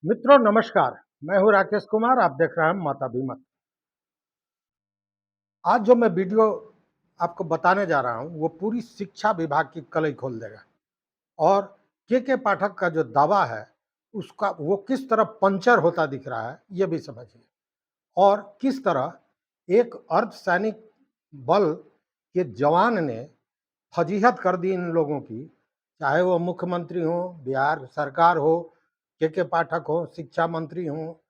मित्रों नमस्कार। मैं हूं राकेश कुमार। आप देख रहे हैं माता भीमत। आज जो मैं वीडियो आपको बताने जा रहा हूं वो पूरी शिक्षा विभाग की कलई खोल देगा। और के पाठक का जो दावा है उसका वो किस तरह पंचर होता दिख रहा है ये भी समझिए। और किस तरह एक अर्धसैनिक बल के जवान ने फजीहत कर दी इन लोगों की, चाहे वो मुख्यमंत्री हो, बिहार सरकार हो, के पाठक हो, शिक्षा मंत्री हो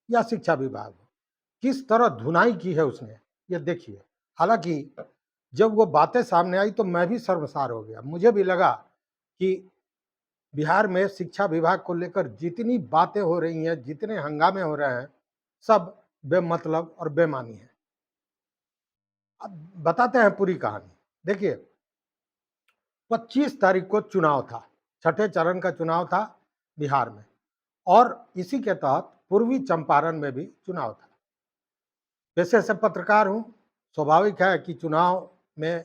या शिक्षा विभाग हो, किस तरह धुनाई की है उसने, ये देखिए। हालांकि जब वो बातें सामने आई तो मैं भी शर्मसार हो गया। मुझे भी लगा कि बिहार में शिक्षा विभाग को लेकर जितनी बातें हो रही हैं, जितने हंगामे हो रहे हैं, सब बेमतलब और बेमानी है। अब बताते हैं पूरी कहानी। देखिए, 25 तारीख को चुनाव था, छठे चरण का चुनाव था बिहार में। और इसी के तहत पूर्वी चंपारण में भी चुनाव था। पेशे से पत्रकार हूँ। स्वाभाविक है कि चुनाव में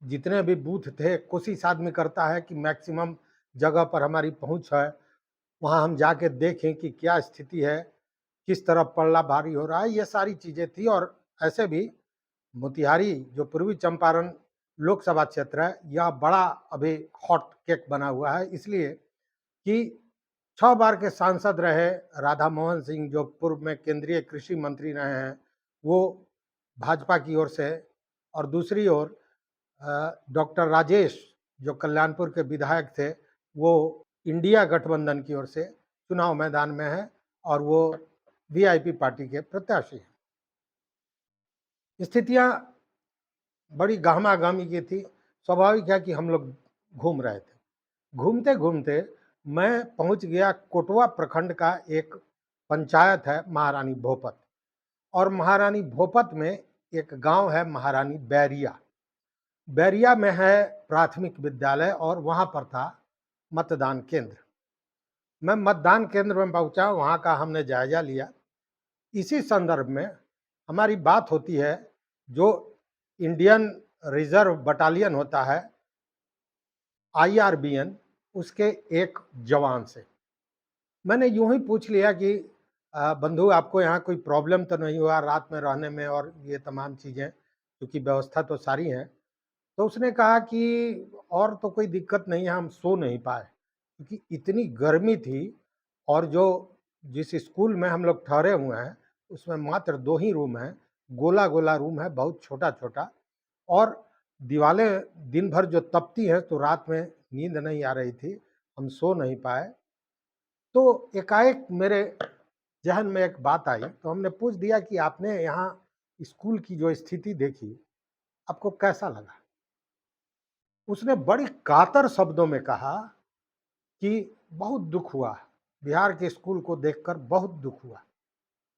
जितने भी बूथ थे, कोशिश आदमी करता है कि मैक्सिमम जगह पर हमारी पहुंच है, वहां हम जाके देखें कि क्या स्थिति है, किस तरह पल्ला भारी हो रहा है। ये सारी चीज़ें थी। और ऐसे भी मोतिहारी जो पूर्वी चंपारण लोकसभा क्षेत्र है, यह बड़ा अभी हॉट केक बना हुआ है, इसलिए कि 6 बार के सांसद रहे राधा मोहन सिंह, जो पूर्व में केंद्रीय कृषि मंत्री रहे हैं, वो भाजपा की ओर से। और दूसरी ओर डॉक्टर राजेश, जो कल्याणपुर के विधायक थे, वो इंडिया गठबंधन की ओर से चुनाव मैदान में है और वो वीआईपी पार्टी के प्रत्याशी हैं। स्थितियां बड़ी गहमा-गहमी की थी। स्वाभाविक है कि हम लोग घूम रहे थे। घूमते घूमते मैं पहुंच गया कोटवा प्रखंड का एक पंचायत है महारानी भोपत। और महारानी भोपत में एक गांव है महारानी बैरिया। बैरिया में है प्राथमिक विद्यालय और वहां पर था मतदान केंद्र। मैं मतदान केंद्र में पहुंचा, वहां का हमने जायजा लिया। इसी संदर्भ में हमारी बात होती है जो इंडियन रिजर्व बटालियन होता है, आईआरबीएन, उसके एक जवान से। मैंने यूं ही पूछ लिया कि बंधु, आपको यहाँ कोई प्रॉब्लम तो नहीं हुआ रात में रहने में और ये तमाम चीज़ें, क्योंकि व्यवस्था तो सारी है। तो उसने कहा कि और तो कोई दिक्कत नहीं है, हम सो नहीं पाए क्योंकि इतनी गर्मी थी। और जो जिस स्कूल में हम लोग ठहरे हुए हैं उसमें मात्र 2 ही रूम हैं, गोला गोला रूम है, बहुत छोटा छोटा। और दीवारें दिन भर जो तपती हैं तो रात में नींद नहीं आ रही थी, हम सो नहीं पाए। तो एकाएक मेरे जहन में एक बात आई, तो हमने पूछ दिया कि आपने यहाँ स्कूल की जो स्थिति देखी, आपको कैसा लगा? उसने बड़ी कातर शब्दों में कहा कि बहुत दुख हुआ, बिहार के स्कूल को देखकर बहुत दुख हुआ।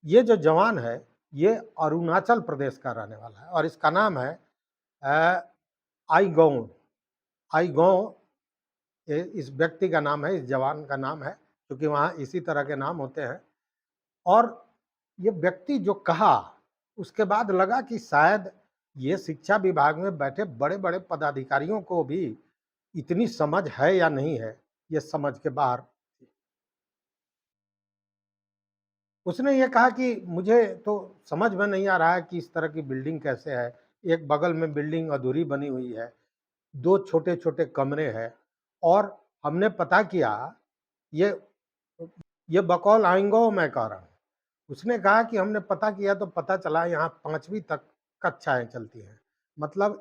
ये जो जवान है, ये अरुणाचल प्रदेश का रहने वाला है और इसका नाम है आईगोंग। आईगोंग इस व्यक्ति का नाम है, इस जवान का नाम है, क्योंकि वहाँ इसी तरह के नाम होते हैं। और ये व्यक्ति जो कहा, उसके बाद लगा कि शायद ये शिक्षा विभाग में बैठे बड़े बड़े पदाधिकारियों को भी इतनी समझ है या नहीं है, ये समझ के बाहर। उसने ये कहा कि मुझे तो समझ में नहीं आ रहा है कि इस तरह की बिल्डिंग कैसे है। एक बगल में बिल्डिंग अधूरी बनी हुई है, 2 छोटे-छोटे कमरे हैं। और हमने पता किया, ये ये बकौल आएंगो मैं कह रहा हूँ। उसने कहा कि हमने पता किया तो पता चला यहाँ 5वीं तक कक्षाएँ चलती हैं। मतलब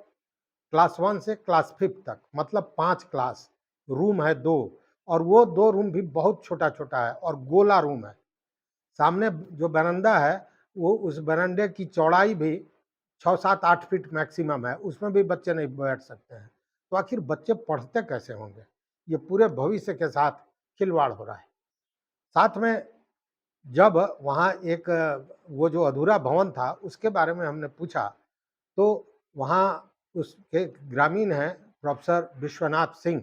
क्लास 1 से क्लास 5 तक, मतलब 5 क्लास। रूम है 2, और वो 2 रूम भी बहुत छोटा-छोटा है और गोला रूम है। सामने जो बरामदा है, वो उस बरामदे की चौड़ाई भी 6, 7, 8 फीट मैक्सिमम है, उसमें भी बच्चे नहीं बैठ सकते हैं। तो आखिर बच्चे पढ़ते कैसे होंगे? ये पूरे भविष्य के साथ खिलवाड़ हो रहा है। साथ में जब वहाँ एक वो जो अधूरा भवन था, उसके बारे में हमने पूछा, तो वहाँ उसके ग्रामीण हैं प्रोफेसर विश्वनाथ सिंह।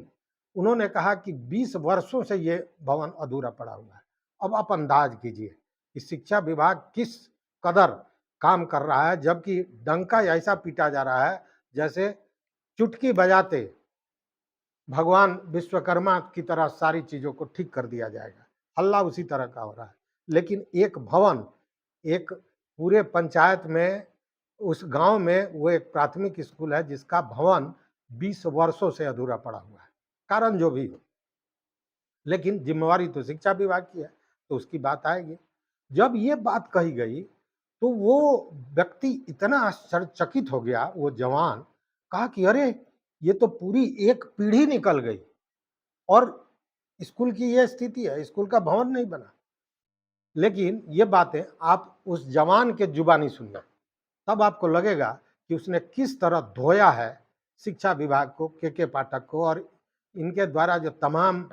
उन्होंने कहा कि 20 वर्षों से ये भवन अधूरा पड़ा हुआ है। अब आप अंदाज कीजिए कि शिक्षा विभाग किस कदर काम कर रहा है, जबकि डंका ऐसा पीटा जा रहा है जैसे चुटकी बजाते भगवान विश्वकर्मा की तरह सारी चीज़ों को ठीक कर दिया जाएगा। हल्ला उसी तरह का हो रहा है। लेकिन एक भवन, एक पूरे पंचायत में, उस गांव में वो एक प्राथमिक स्कूल है जिसका भवन 20 वर्षों से अधूरा पड़ा हुआ है, कारण जो भी हो। लेकिन जिम्मेवारी तो शिक्षा विभाग की है, तो उसकी बात आएगी। जब ये बात कही गई तो वो व्यक्ति इतना आश्चर्यचकित हो गया, वो जवान, कहा कि अरे ये तो पूरी एक पीढ़ी निकल गई और स्कूल की ये स्थिति है, स्कूल का भवन नहीं बना। लेकिन ये बातें आप उस जवान के जुबानी सुनिए, तब आपको लगेगा कि उसने किस तरह धोया है शिक्षा विभाग को, के पाठक को, और इनके द्वारा जो तमाम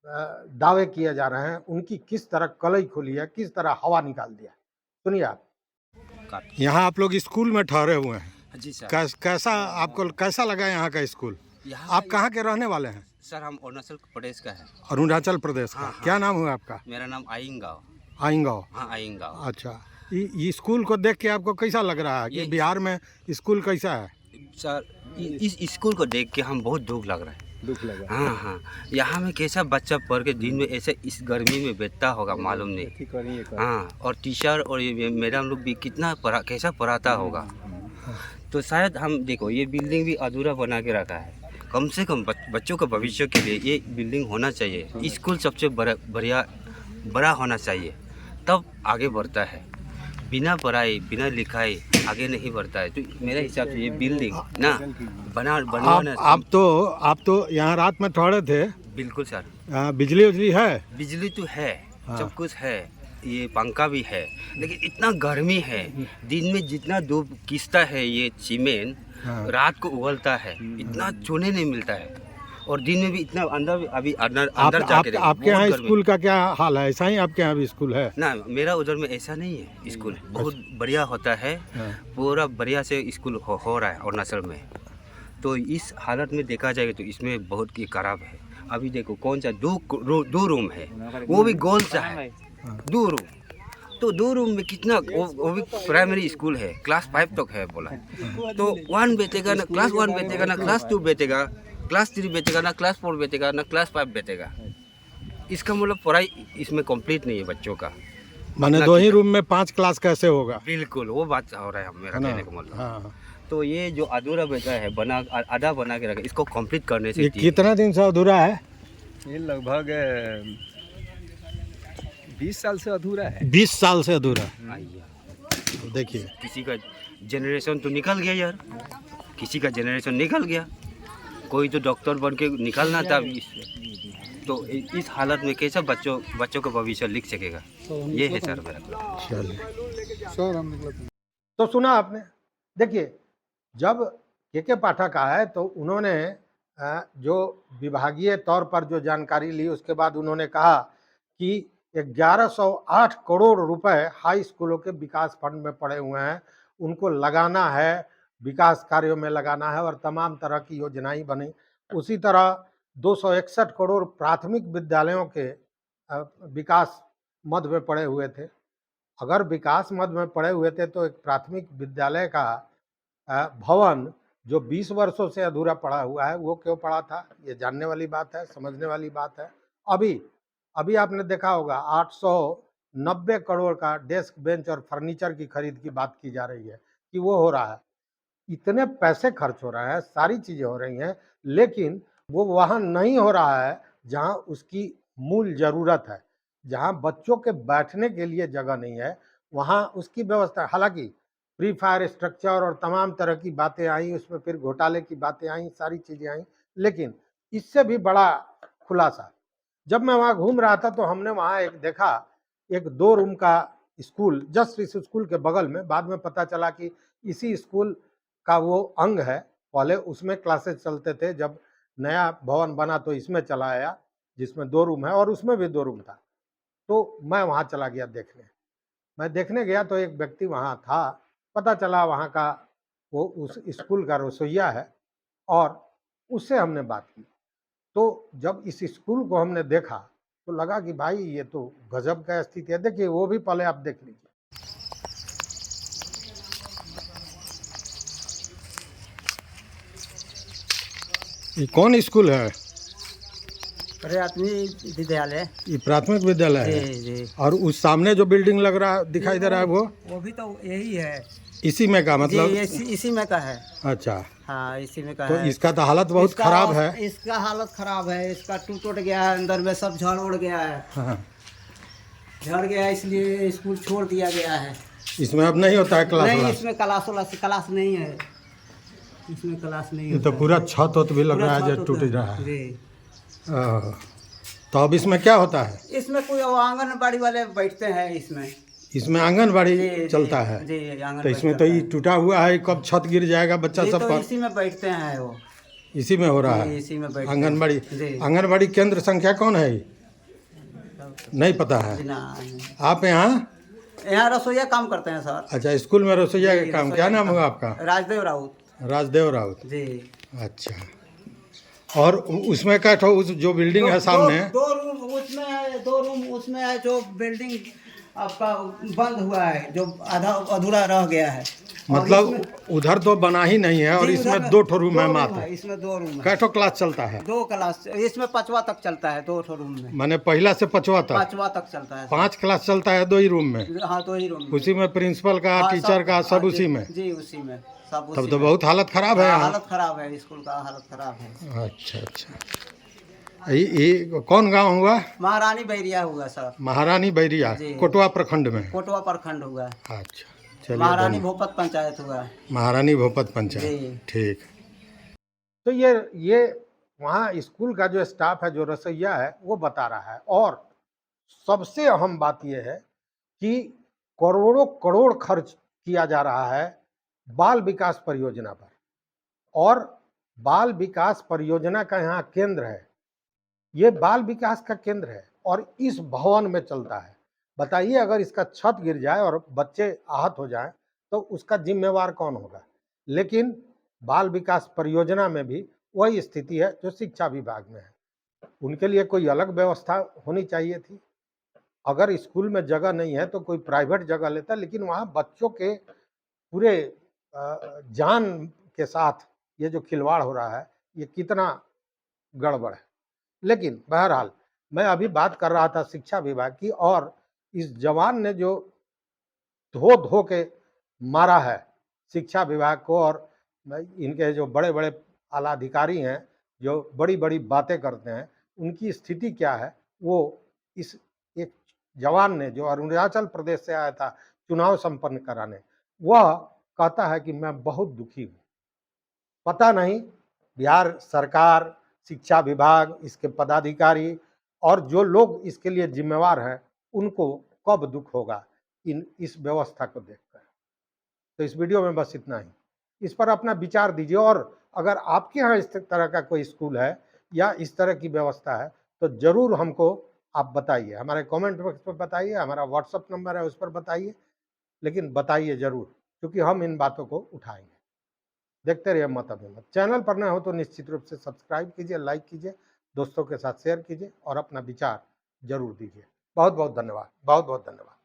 दावे किए जा रहे हैं उनकी किस तरह कलई खोली है, किस तरह हवा निकाल दिया। सुनिए आप। यहाँ आप लोग स्कूल में ठहरे हुए हैं जी सर। कैसा आपको कैसा लगा यहाँ का स्कूल? आप कहाँ के रहने वाले हैं? सर हम अरुणाचल प्रदेश का है। अरुणाचल प्रदेश का? हाँ, क्या नाम हुआ आपका? मेरा नाम आइंगाव। आइंगाव? हाँ आइंगाव। अच्छा, ये स्कूल को देख के आपको कैसा लग रहा है कि बिहार में स्कूल कैसा है? सर इस स्कूल को देख के हम बहुत दुख लग रहा है। दुख लगा? हाँ हाँ, यहाँ में कैसा बच्चा पढ़ के दिन में ऐसे इस गर्मी में बैठता होगा मालूम नहीं। हाँ, और टीचर और ये मैडम लोग भी कितना कैसा पढ़ाता होगा। तो शायद हम देखो ये बिल्डिंग भी अधूरा बना के रखा है। कम से कम बच्चों के भविष्य के लिए ये बिल्डिंग होना चाहिए। स्कूल सबसे बड़ा होना चाहिए, तब आगे बढ़ता है। बिना पढ़ाई बिना लिखाई आगे नहीं बढ़ता है। तो मेरे हिसाब से ये बिल्डिंग ना बनवाना। आप तो यहाँ रात में ठहरे थे? बिल्कुल सर। बिजली उजली है? बिजली तो है, हाँ। सब कुछ है, ये पंखा भी है, लेकिन इतना गर्मी है। दिन में जितना धूप खींचता है ये सीमेंट, हाँ। रात को उगलता है, इतना छूने नहीं मिलता है। और दिन में भी इतना अंदर अंदर जाके आपके यहाँ स्कूल का क्या हाल है? ऐसा ही आपके यहाँ भी स्कूल है? ना, मेरा उधर में ऐसा नहीं है। स्कूल बहुत बढ़िया होता है, पूरा बढ़िया से स्कूल हो रहा है अरुणाचल में। तो इस हालत में देखा जाएगा तो इसमें बहुत ही खराब है। अभी देखो कौन सा दो रूम है, वो भी गोल सा है, 2 रूम। तो 2 रूम में कितना, वो भी प्राइमरी स्कूल है, क्लास 5 तक है बोला। तो 1 बैठेगा ना, क्लास 1 बैठेगा ना, क्लास 2 बैठेगा, क्लास 3 बैठेगा ना, क्लास 4 बैठेगा ना, क्लास 5 बैठेगा। इसका मतलब पढ़ाई इसमें कंप्लीट नहीं है बच्चों का। माने 2 ही रूम में 5 क्लास कैसे होगा? बिल्कुल, वो बात हो रहा है मेरा कहने का मतलब। हाँ। तो ये जो अधूरा बैठा है, आधा बना के रखा, इसको कंप्लीट करने से। ये कितना दिन से अधूरा है? ये लगभग 20 साल से अधूरा है। 20 साल से अधूरा? देखिए, किसी का जनरेशन तो निकल गया यार, किसी का जनरेशन निकल गया। कोई तो डॉक्टर बन के निकलना था। तो इस हालत में कैसा बच्चों का भविष्य लिख सकेगा? ये है सर मेरा। चलिए, तो सुना आपने। देखिए, जब के पाठक आए तो उन्होंने जो विभागीय तौर पर जो जानकारी ली, उसके बाद उन्होंने कहा कि 1108 करोड़ रुपए हाई स्कूलों के विकास फंड में पड़े हुए हैं, उनको लगाना है, विकास कार्यों में लगाना है, और तमाम तरह की योजनाएं बनी। उसी तरह 261 करोड़ प्राथमिक विद्यालयों के विकास मद में पड़े हुए थे। अगर विकास मद में पड़े हुए थे तो एक प्राथमिक विद्यालय का भवन जो 20 वर्षों से अधूरा पड़ा हुआ है वो क्यों पड़ा था, ये जानने वाली बात है, समझने वाली बात है। अभी आपने देखा होगा 890 करोड़ का डेस्क बेंच और फर्नीचर की खरीद की बात की जा रही है कि वो हो रहा है। इतने पैसे खर्च हो रहे हैं, सारी चीजें हो रही हैं, लेकिन वो वहां नहीं हो रहा है जहां उसकी मूल जरूरत है। जहां बच्चों के बैठने के लिए जगह नहीं है, वहां उसकी व्यवस्था। हालांकि फ्री फायर स्ट्रक्चर और तमाम तरह की बातें आई, उसमें फिर घोटाले की बातें आई, सारी चीजें आई, लेकिन इससे भी बड़ा खुलासा, जब मैं वहां घूम रहा था तो हमने वहां एक देखा, एक 2 रूम का स्कूल, जस्ट इस स्कूल के बगल में। बाद में पता चला कि इसी स्कूल का वो अंग है। पहले उसमें क्लासेस चलते थे, जब नया भवन बना तो इसमें चला आया, जिसमें 2 रूम है, और उसमें भी 2 रूम था। तो मैं वहां चला गया देखने। मैं देखने गया तो एक व्यक्ति वहां था, पता चला वहां का वो उस स्कूल का रसोइया है, और उससे हमने बात की। तो जब इस स्कूल को हमने देखा तो लगा कि भाई ये तो गजब का स्थिति है। देखिए, वो भी पहले आप देख लीजिए। ये कौन स्कूल है? प्राथमिक विद्यालय। ये प्राथमिक विद्यालय जी है। जी। और उस सामने जो बिल्डिंग लग रहा दिखाई दे रहा है वो भी तो यही है। इसी में का जी मतलब? इसी में का है। अच्छा, हाँ इसी में का तो है। इसका तो हालत बहुत खराब है। इसका हालत खराब है, इसका टूट गया है, अंदर में सब झड़ उड़ गया है। हाँ। झड़ गया है, इसलिए स्कूल छोड़ दिया गया है। इसमें अब नहीं होता है क्लास नहीं, व्लास? इसमें क्लास नहीं है। इसमें क्लास नहीं ये तो होता है। पूरा छत वत भी लग पूरा रहा है छत जो होता टूट है। रहा है। जी। तो अब इसमें क्या होता है? इसमें कोई आंगनबाड़ी वाले बैठते हैं इसमें। इसमें आंगनबाड़ी जी चलता है? जी तो आंगनबाड़ी इसमें तो चलता ये है। टूटा हुआ है, कब छत गिर जाएगा बच्चा जी सब तो पर? इसी में बैठते हैं वो। इसी में हो रहा जी, है इसी में बैठते हैं। आंगनबाड़ी? जी। आंगनबाड़ी केंद्र संख्या कौन है ये? नहीं पता है जी ना। आप यहाँ रसोईया काम करते हैं सर। अच्छा, स्कूल में रसोईया जी, का काम। रसोईया क्या नाम का हुआ काम। आपका? राजदेव राउत। राजदेव राउत। जी। अच्छा, और उसमें क्या था, उस जो बिल्डिंग है सामने? दो रूम उसमें है, 2 रूम उसमें है। जो बिल्डिंग आपका बंद हुआ है, जो आधा अधूरा रह गया है। और मतलब इसमें- उधर तो बना ही नहीं है, और जी, इसमें उधर में 2 ठो रूम है 2 मात्र? इसमें 2 रूम है। कै ठो क्लास चलता है? 2 क्लास इसमें 5वां तक चलता है, 2 रूम में। माने पहला से 5वां तक? 5वां तक चलता है। 5 क्लास चलता है 2 ही रूम में? हाँ 2 ही रूम में। उसी में प्रिंसिपल का, हाँ, टीचर का, सब हाँ, उसी जी, में? जी उसी में सब उसी तब तो में। बहुत हालत खराब है हाँ, यहाँ। हालत खराब है, स्कूल का हालत खराब है। अच्छा अच्छा, ये कौन गांव हुआ? महारानी बैरिया हुआ सर। महारानी बैरिया, जी। कोटवा प्रखंड में? कोटवा प्रखंड हुआ। अच्छा, चलिए महारानी धन्यवाद। भोपत पंचायत हुआ। महारानी भोपत पंचायत, जी। ठीक। तो ये वहाँ स्कूल का जो स्टाफ है, जो रसोइया है, वो बता रहा है। और सबसे अहम बात यह है कि करोड़ों करोड़ खर्च किया जा रहा है बाल विकास परियोजना पर, और बाल विकास परियोजना का यहाँ केंद्र है। ये बाल विकास का केंद्र है और इस भवन में चलता है। बताइए, अगर इसका छत गिर जाए और बच्चे आहत हो जाएं तो उसका जिम्मेवार कौन होगा? लेकिन बाल विकास परियोजना में भी वही स्थिति है जो शिक्षा विभाग में है। उनके लिए कोई अलग व्यवस्था होनी चाहिए थी। अगर स्कूल में जगह नहीं है तो कोई प्राइवेट जगह लेता, लेकिन वहाँ बच्चों के पूरे जान के साथ ये जो खिलवाड़ हो रहा है, ये कितना गड़बड़ है। लेकिन बहरहाल, मैं अभी बात कर रहा था शिक्षा विभाग की, और इस जवान ने जो धो धो के मारा है शिक्षा विभाग को, और इनके जो बड़े बड़े आला अधिकारी हैं जो बड़ी बड़ी बातें करते हैं, उनकी स्थिति क्या है, वो इस एक जवान ने, जो अरुणाचल प्रदेश से आया था चुनाव संपन्न कराने, वह कहता है कि मैं बहुत दुखी हूँ। पता नहीं बिहार सरकार, शिक्षा विभाग, इसके पदाधिकारी और जो लोग इसके लिए जिम्मेवार हैं, उनको कब दुख होगा इस व्यवस्था को देखकर। तो इस वीडियो में बस इतना ही। इस पर अपना विचार दीजिए, और अगर आपके यहाँ इस तरह का कोई स्कूल है या इस तरह की व्यवस्था है तो ज़रूर हमको आप बताइए। हमारे कमेंट बॉक्स पर बताइए, हमारा व्हाट्सअप नंबर है उस पर बताइए, लेकिन बताइए ज़रूर, क्योंकि हम इन बातों को उठाएंगे। देखते रहिए मत अभी मत। चैनल पर नए हो तो निश्चित रूप से सब्सक्राइब कीजिए, लाइक कीजिए, दोस्तों के साथ शेयर कीजिए और अपना विचार जरूर दीजिए। बहुत बहुत धन्यवाद, बहुत बहुत धन्यवाद।